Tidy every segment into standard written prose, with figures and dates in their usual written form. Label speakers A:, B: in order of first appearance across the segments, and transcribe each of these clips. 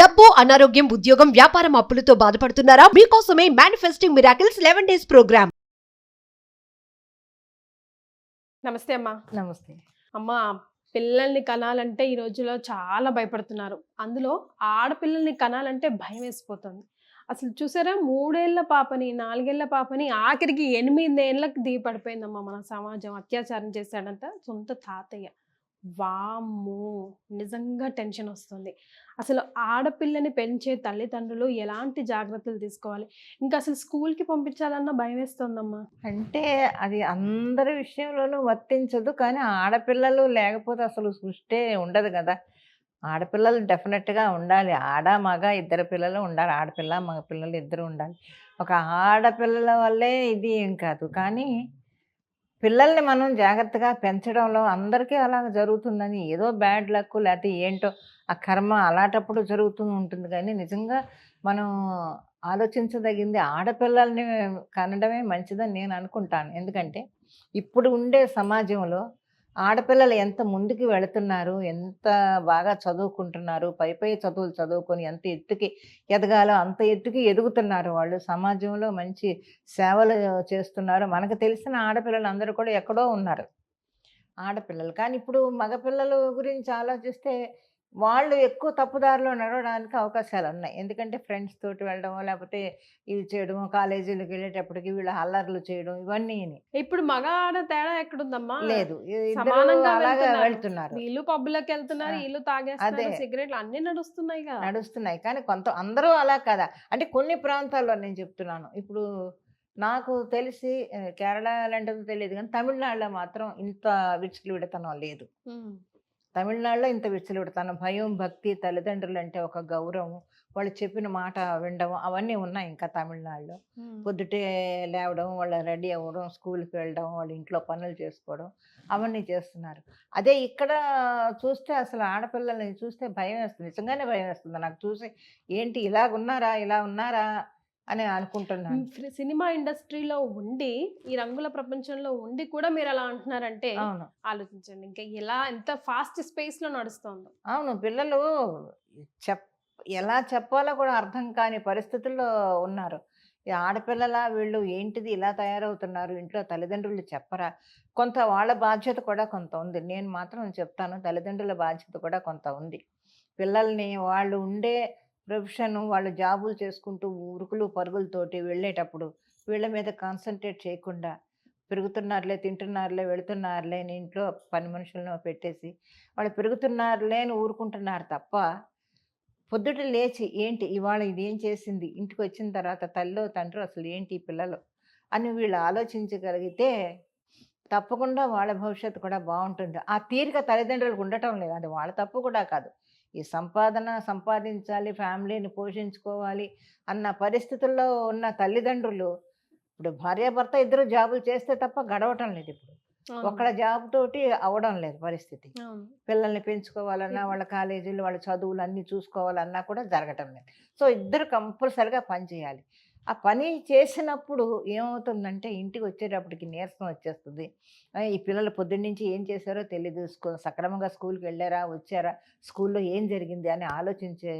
A: డబ్బు, అనారోగ్యం, ఉద్యోగం, వ్యాపారం అప్పులతో బాధపడుతున్నారా? మీకోసమే మేనిఫెస్టింగ్ మిరాకిల్స్ 11 డేస్ ప్రోగ్రామ్.
B: నమస్తే అమ్మా.
C: నమస్తే.
B: అమ్మా, పిల్లల్ని కనాలంటే ఈ రోజుల్లో చాలా భయపడుతున్నారు. అందులో ఆడపిల్లల్ని కనాలంటే భయం వేసిపోతుంది. అసలు చూసారా, 3 ఏళ్ల పాపని, 4 ఏళ్ల పాపని ఆఖరికి 8 ఏళ్ళకి దిగి పడిపోయిందమ్మా మన సమాజం. అత్యాచారం చేశాడంట సొంత తాతయ్య. వామ్మో! నిజంగా టెన్షన్ వస్తుంది. అసలు ఆడపిల్లని పెంచే తల్లిదండ్రులు ఎలాంటి జాగ్రత్తలు తీసుకోవాలి? ఇంకా అసలు స్కూల్‌కి పంపించాలన్నా భయమేస్తోందమ్మా.
C: అంటే అది అందరి విషయంలోనూ వర్తించదు. కానీ ఆడపిల్లలు లేకపోతే అసలు సృష్టే ఉండదు గదా! ఆడపిల్లలు డెఫినెట్‌గా ఉండాలి. ఆడ, మగ ఇద్దరు పిల్లలు ఉండాలి. ఆడపిల్ల, మగ పిల్లలు ఇద్దరు ఉండాలి. ఒక ఆడపిల్లల వల్లే ఇది ఏం కాదు. కానీ పిల్లల్ని మనం జాగ్రత్తగా పెంచడంలో అందరికీ అలాగ జరుగుతుందని ఏదో బ్యాడ్ లక్ లేకపోతే ఏంటో ఆ కర్మ అలాంటప్పుడు జరుగుతూ ఉంటుంది. కానీ నిజంగా మనం ఆలోచించదగింది ఆడపిల్లల్ని కనడమే మంచిదని నేను అనుకుంటాను. ఎందుకంటే ఇప్పుడు ఉండే సమాజంలో ఆడపిల్లలు ఎంత ముందుకు వెళుతున్నారు, ఎంత బాగా చదువుకుంటున్నారు, పై చదువులు చదువుకొని ఎంత ఎత్తుకి ఎదగాలో అంత ఎత్తుకి ఎదుగుతున్నారు. వాళ్ళు సమాజంలో మంచి సేవలు చేస్తున్నారు. మనకు తెలిసిన ఆడపిల్లలు అందరూ కూడా ఎక్కడో ఉన్నారు ఆడపిల్లలు. కానీ ఇప్పుడు మగపిల్లల గురించి ఆలోచిస్తే వాళ్ళు ఎక్కువ తప్పుదారిలో నడవడానికి అవకాశాలు ఉన్నాయి. ఎందుకంటే ఫ్రెండ్స్ తోటి వెళ్ళడమో, లేకపోతే ఇది చేయడమో, కాలేజీలకు వెళ్ళేటప్పటికి వీళ్ళు అల్లర్లు చేయడం ఇవన్నీని.
B: ఇప్పుడు మగ, ఆడ తేడా ఎక్కడుందమ్మా?
C: లేదు, ఇద్దరు
B: సమానంగా
C: అలాగా
B: వెళ్తున్నారు.
C: వెళ్తున్నారు.
B: వీళ్ళు పబ్బులకి వెళ్తున్నారు,
C: ఆ,
B: వీళ్ళు తాగేస్తున్నారు,
C: అదే
B: సిగరెట్లు అన్ని నడుస్తున్నాయిగా.
C: నడుస్తున్నాయి. కానీ అందరూ అలా కదా. అంటే కొన్ని ప్రాంతాల్లో నేను చెప్తున్నాను. ఇప్పుడు నాకు తెలిసి కేరళ లాంటిది తెలియదు, కానీ తమిళనాడులో మాత్రం ఇంత విచ్చలవిడితనం లేదు.
B: ఉమ్.
C: తమిళనాడులో ఇంత విచ్చలవిడతనం, భయం, భక్తి, తల్లిదండ్రులు అంటే ఒక గౌరవం, వాళ్ళు చెప్పిన మాట వినడం అవన్నీ ఉన్నాయి ఇంకా తమిళనాడులో.
B: ఉమ్.
C: పొద్దుటే లేవడం, వాళ్ళు రెడీ అవ్వడం, స్కూల్కి వెళ్ళడం, వాళ్ళ ఇంట్లో పనులు చేసుకోవడం అవన్నీ చేస్తున్నారు. అదే ఇక్కడ చూస్తే అసలు ఆడపిల్లల్ని చూస్తే భయం వేస్తుంది, నిజంగానే భయం వేస్తుంది నాకు చూసి. ఏంటి ఇలా ఉన్నారా అని అనుకుంటున్నాను.
B: సినిమా ఇండస్ట్రీలో ఉండి, ఈ రంగుల ప్రపంచంలో ఉండి కూడా మీరు అలా అంటున్నారంటే
C: అవును,
B: ఆలోచించండి ఇంకా ఎంత ఫాస్ట్ స్పేస్ లో నడుస్తోందో.
C: అవును. పిల్లలు చెప్ ఎలా చెప్పాలో కూడా అర్థం కాని పరిస్థితుల్లో ఉన్నారు. ఈ ఆడపిల్లలా వీళ్ళు ఏంటిది ఇలా తయారవుతున్నారు, ఇంట్లో తల్లిదండ్రులు చెప్పరా? కొంత వాళ్ళ బాధ్యత కూడా కొంత ఉంది. నేను మాత్రం చెప్తాను, తల్లిదండ్రుల బాధ్యత కూడా కొంత ఉంది. పిల్లల్ని వాళ్ళు ఉండే ప్రొఫెషన్, వాళ్ళు జాబులు చేసుకుంటూ ఉరుకులు పరుగులతోటి వెళ్ళేటప్పుడు వీళ్ళ మీద కాన్సన్ట్రేట్ చేయకుండా, పెరుగుతున్నారులే, తింటున్నారులే, వెళుతున్నారులే అని ఇంట్లో పని మనుషులను పెట్టేసి వాళ్ళు పెరుగుతున్నారులే అని ఊరుకుంటున్నారు తప్ప, పొద్దుట లేచి ఏంటి ఇవాళ ఇదేం చేసింది, ఇంటికి వచ్చిన తర్వాత తల్లో తండ్రి అసలు ఏంటి ఈ పిల్లలు అని వీళ్ళు ఆలోచించగలిగితే తప్పకుండా వాళ్ళ భవిష్యత్తు కూడా బాగుంటుంది. ఆ తీరిక తల్లిదండ్రులకు ఉండటం లేదు. అది వాళ్ళ తప్పు కూడా కాదు. ఈ సంపాదించాలి, ఫ్యామిలీని పోషించుకోవాలి అన్న పరిస్థితుల్లో ఉన్న తల్లిదండ్రులు ఇప్పుడు భార్యాభర్త ఇద్దరు జాబులు చేస్తే తప్ప గడవటం లేదు. ఇప్పుడు ఒక్కళ్ళ జాబ్ తోటి అవ్వడం లేదు పరిస్థితి. పిల్లల్ని పెంచుకోవాలన్నా, వాళ్ళ కాలేజీలు, వాళ్ళ చదువులు అన్నీ చూసుకోవాలన్నా కూడా జరగటం లేదు. సో ఇద్దరు కంపల్సరిగా పని చేయాలి. ఆ పని చేసినప్పుడు ఏమవుతుందంటే ఇంటికి వచ్చేటప్పటికి నీరసం వచ్చేస్తుంది. ఈ పిల్లలు పొద్దున్నుంచి ఏం చేశారో తెలీదు, సక్రమంగా స్కూల్కి వెళ్ళారా, వచ్చారా, స్కూల్లో ఏం జరిగింది అని ఆలోచించే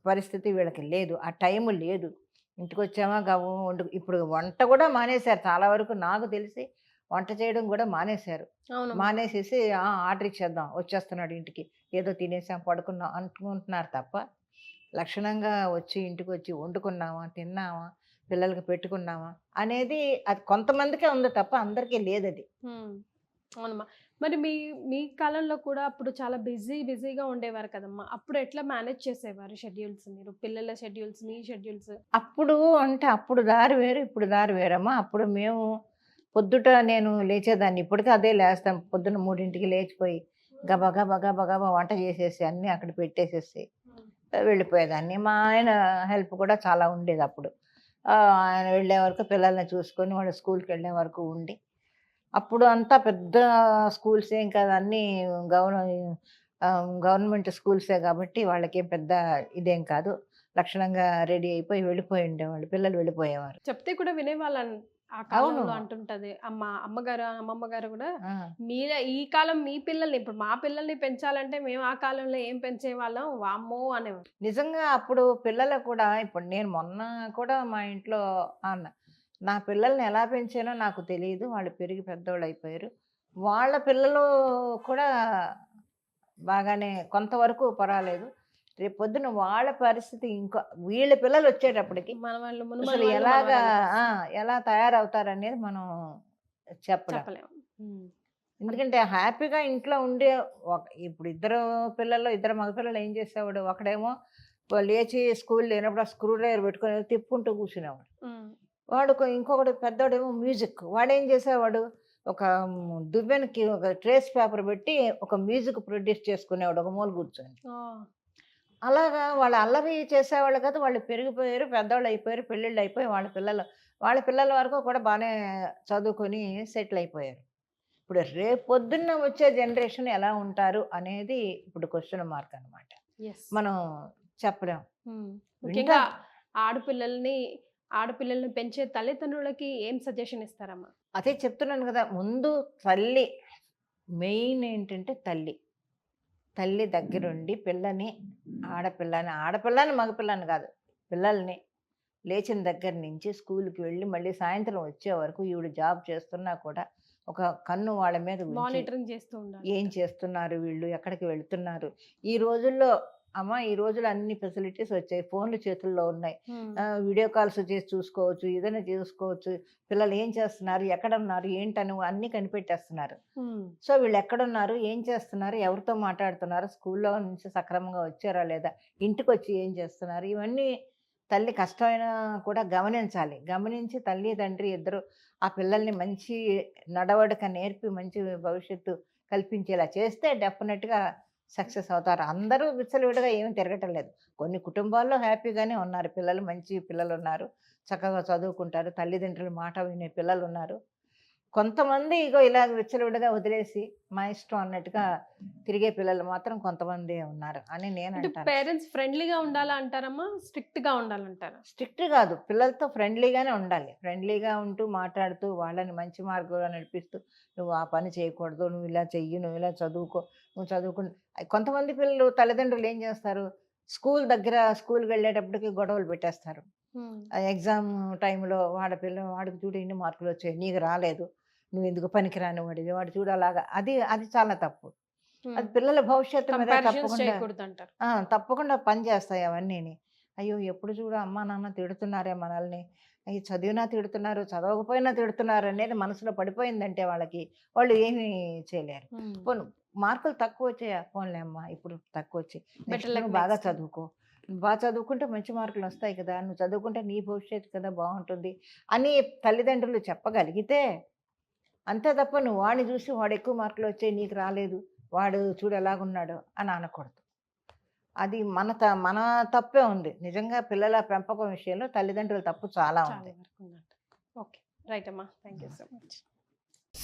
C: పరిస్థితి వీళ్ళకి లేదు. ఆ టైం లేదు. ఇంటికి వచ్చామా వండు. ఇప్పుడు వంట కూడా మానేశారు చాలా వరకు. నాకు తెలిసి వంట చేయడం కూడా మానేశారు. మానేసేసి ఆర్డర్ ఇచ్చేద్దాం, వచ్చేస్తున్నాడు ఇంటికి, ఏదో తినేసాం పడుకున్నాం అనుకుంటున్నారు తప్ప, లక్షణంగా వచ్చి ఇంటికి వచ్చి వండుకున్నామా, తిన్నామా, పిల్లలకి పెట్టుకున్నామా అనేది అది కొంతమందికే ఉంది తప్ప అందరికీ లేదు అది.
B: అవునమ్మా. మరి మీ కాలంలో కూడా అప్పుడు చాలా బిజీగా ఉండేవారు కదమ్మా. అప్పుడు ఎట్లా మేనేజ్ చేసేవారు షెడ్యూల్స్ మీరు? పిల్లల షెడ్యూల్స్, మీ షెడ్యూల్స్?
C: అప్పుడు అంటే అప్పుడు దారి వేరు, ఇప్పుడు దారి వేరమ్మా. అప్పుడు మేము పొద్దుట నేను లేచేదాన్ని, ఇప్పటికీ అదే లేస్తాం. పొద్దున్న 3ంటికి లేచిపోయి గబగబా వంట చేసేసి అన్నీ అక్కడ పెట్టేసేసి వెళ్ళిపోయేదాన్ని. మా ఆయన హెల్ప్ కూడా చాలా ఉండేది అప్పుడు. ఆయన వెళ్ళే వరకు పిల్లల్ని చూసుకొని వాళ్ళు స్కూల్కి వెళ్ళే వరకు ఉండి, అప్పుడు అంతా పెద్ద స్కూల్స్ ఏం కాదు, అన్నీ గవర్నమెంట్ స్కూల్సే కాబట్టి వాళ్ళకేం పెద్ద ఇదేం కాదు. లక్షణంగా రెడీ అయిపోయి వెళ్ళిపోయి ఉండేవాళ్ళు, పిల్లలు వెళ్ళిపోయేవారు.
B: చెప్తే కూడా వినేవాళ్ళ ఆ కాలంలో
C: అవును.
B: అంటుంటది అమ్మగారు అమ్మమ్మ గారు కూడా
C: ఆ,
B: ఈ కాలం మీ పిల్లల్ని ఇప్పుడు మా పిల్లల్ని పెంచాలంటే మేము ఆ కాలంలో ఏం పెంచేవాళ్ళం వామ్మో అనేవారు.
C: నిజంగా అప్పుడు పిల్లలు కూడా ఇప్పుడు నేను మొన్న కూడా మా ఇంట్లో అన్న నా పిల్లల్ని ఎలా పెంచానో నాకు తెలియదు, వాళ్ళు పెరిగి పెద్దోళ్ళు అయిపోయారు, వాళ్ళ పిల్లలు కూడా బాగానే కొంతవరకు పర్వాలేదు, రేపు పొద్దున వాళ్ళ పరిస్థితి ఇంకో వీళ్ళ పిల్లలు వచ్చేటప్పటికి
B: మన వాళ్ళు
C: అసలు
B: మునుమనవాళ్ళు
C: ఎలాగా
B: మనవరాళ్ళు
C: ఎలా తయారవుతారనేది మనం చెప్పలేం.
B: చెప్పలేము.
C: ఎందుకంటే హ్యాపీగా ఇంట్లో ఉండే ఇప్పుడు ఇద్దరు పిల్లలు ఇద్దరు మగపిల్లలు ఏం చేసేవాడు, ఒకడేమో లేచి స్కూల్ లేనప్పుడు ఆ స్క్రూ డ్రైవర్ పెట్టుకొని తిప్పుకుంటూ కూర్చునేవాడు, ఇంకొకడు పెద్దోడేమో మ్యూజిక్, వాడేం చేసేవాడు ఒక దువ్వెనకి ఒక ట్రేస్ పేపర్ పెట్టి ఒక మ్యూజిక్ ప్రొడ్యూస్ చేసుకునేవాడు ఒక మూల కూర్చొని. అలాగా వాళ్ళు అల్లరి చేసేవాళ్ళు కదా, వాళ్ళు పెరిగిపోయారు, పెద్దవాళ్ళు అయిపోయారు, పెళ్ళిళ్ళు అయిపోయి వాళ్ళ పిల్లల వరకు కూడా బాగానే చదువుకొని సెటిల్ అయిపోయారు. ఇప్పుడు రేపు పొద్దున్న వచ్చే జనరేషన్ ఎలా ఉంటారు అనేది ఇప్పుడు క్వశ్చన్ మార్క్ అనమాట. మనం చెప్పలేం.
B: ముఖ్యంగా ఆడపిల్లల్ని పెంచే తల్లిదండ్రులకి ఏం సజెషన్ ఇస్తారమ్మా?
C: అదే చెప్తున్నాను కదా, ముందు తల్లి మెయిన్ ఏంటంటే తల్లి దగ్గరుండి ఆడపిల్లని మగపిల్లని కాదు, పిల్లల్ని లేచిన దగ్గర నుంచి స్కూల్కి వెళ్ళి మళ్ళీ సాయంత్రం వచ్చే వరకు ఈవిడ జాబ్ చేస్తున్నా కూడా ఒక కన్ను వాళ్ళ మీద ఉంచి
B: మానిటరింగ్ చేస్తూ ఉండాలి.
C: ఏం చేస్తున్నారు వీళ్ళు, ఎక్కడికి వెళ్తున్నారు. ఈ రోజుల్లో ఈ రోజుల్లో అన్ని ఫెసిలిటీస్ వచ్చాయి, ఫోన్లు చేతుల్లో ఉన్నాయి, వీడియో కాల్స్ చేసి చూసుకోవచ్చు, ఏదైనా చూసుకోవచ్చు, పిల్లలు ఏం చేస్తున్నారు, ఎక్కడ ఉన్నారు ఏంటని అన్నీ కనిపెట్టేస్తున్నారు. సో వీళ్ళు ఎక్కడున్నారు, ఏం చేస్తున్నారు, ఎవరితో మాట్లాడుతున్నారు, స్కూల్లో నుంచి సక్రమంగా వచ్చారా లేదా, ఇంటికి వచ్చి ఏం చేస్తున్నారు, ఇవన్నీ తల్లి కష్టమైనా కూడా గమనించి తల్లి తండ్రి ఇద్దరు ఆ పిల్లల్ని మంచి నడవడిక నేర్పి మంచి భవిష్యత్తు కల్పించేలా చేస్తే డెఫినెట్గా సక్సెస్ అవుతారు. అందరూ విచ్చలవిడిగా ఏమీ తిరగటం లేదు, కొన్ని కుటుంబాల్లో హ్యాపీగానే ఉన్నారు, పిల్లలు మంచి పిల్లలు ఉన్నారు, చక్కగా చదువుకుంటారు, తల్లిదండ్రుల మాట వినే పిల్లలు ఉన్నారు. కొంతమంది ఇగో ఇలా విచ్చలవిడిగా వదిలేసి మా ఇష్టం అన్నట్టుగా తిరిగే పిల్లలు మాత్రం కొంతమంది ఉన్నారు అని నేను అంటాను.
B: పేరెంట్స్ ఫ్రెండ్లీగా ఉండాలా అంటారమ్మా, స్ట్రిక్ట్ గా ఉండాలంటారా?
C: స్ట్రిక్ట్ కాదు, పిల్లలతో ఫ్రెండ్లీగానే ఉండాలి, ఫ్రెండ్లీగా ఉంటూ మాట్లాడుతూ వాళ్ళని మంచి మార్గంలో నడిపిస్తూ నువ్వు ఆ పని చేయకూడదు, నువ్వు ఇలా చెయ్యి, నువ్వు ఇలా చదువుకో, నువ్వు చదువుకుని. కొంతమంది పిల్లలు తల్లిదండ్రులు ఏం చేస్తారు, స్కూల్కి వెళ్ళేటప్పటికి గొడవలు పెట్టేస్తారు. ఎగ్జామ్ టైంలో వాడికి చూడు ఎన్ని మార్కులు వచ్చాయి, నీకు రాలేదు, నువ్వు ఎందుకు పనికిరాని వాడివి, వాడు చూడు అలాగా, అది చాలా తప్పు. అది పిల్లల భవిష్యత్తు మీద తప్పకుండా పని చేస్తాయి అవన్నీ. అయ్యో ఎప్పుడు చూడు అమ్మా నాన్న తిడుతున్నారే మనల్ని, అయ్యి చదివినా తిడుతున్నారు, చదవకపోయినా తిడుతున్నారు అనేది మనసులో పడిపోయిందంటే వాళ్ళు ఏమీ చేయలేరు. మార్కులు తక్కువ వచ్చాయా, పోన్లే అమ్మా ఇప్పుడు తక్కువ వచ్చాయి, నువ్వు బాగా చదువుకో, బాగా చదువుకుంటే మంచి మార్కులు వస్తాయి కదా, నువ్వు చదువుకుంటే నీ భవిష్యత్తు కదా బాగుంటుంది అని తల్లిదండ్రులు చెప్పగలిగితే అంతే తప్ప నువ్వు వాడిని చూసి వాడు ఎక్కువ మార్కులు వచ్చాయి నీకు రాలేదు, వాడు చూడు ఎలాగున్నాడు అని అనకూడదు. అది మన తప్పే ఉంది నిజంగా, పిల్లల పెంపకం విషయంలో తల్లిదండ్రుల తప్పు చాలా ఉంది.
B: ఓకే, రైట్ అమ్మా, thank you so much.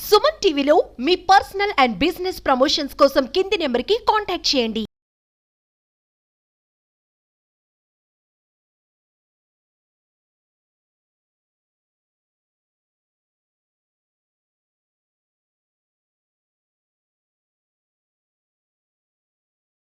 A: Suman టీవీలో మీ పర్సనల్ అండ్ బిజినెస్ ప్రమోషన్స్ కోసం కింది నెంబర్కి కాంటాక్ట్ చేయండి.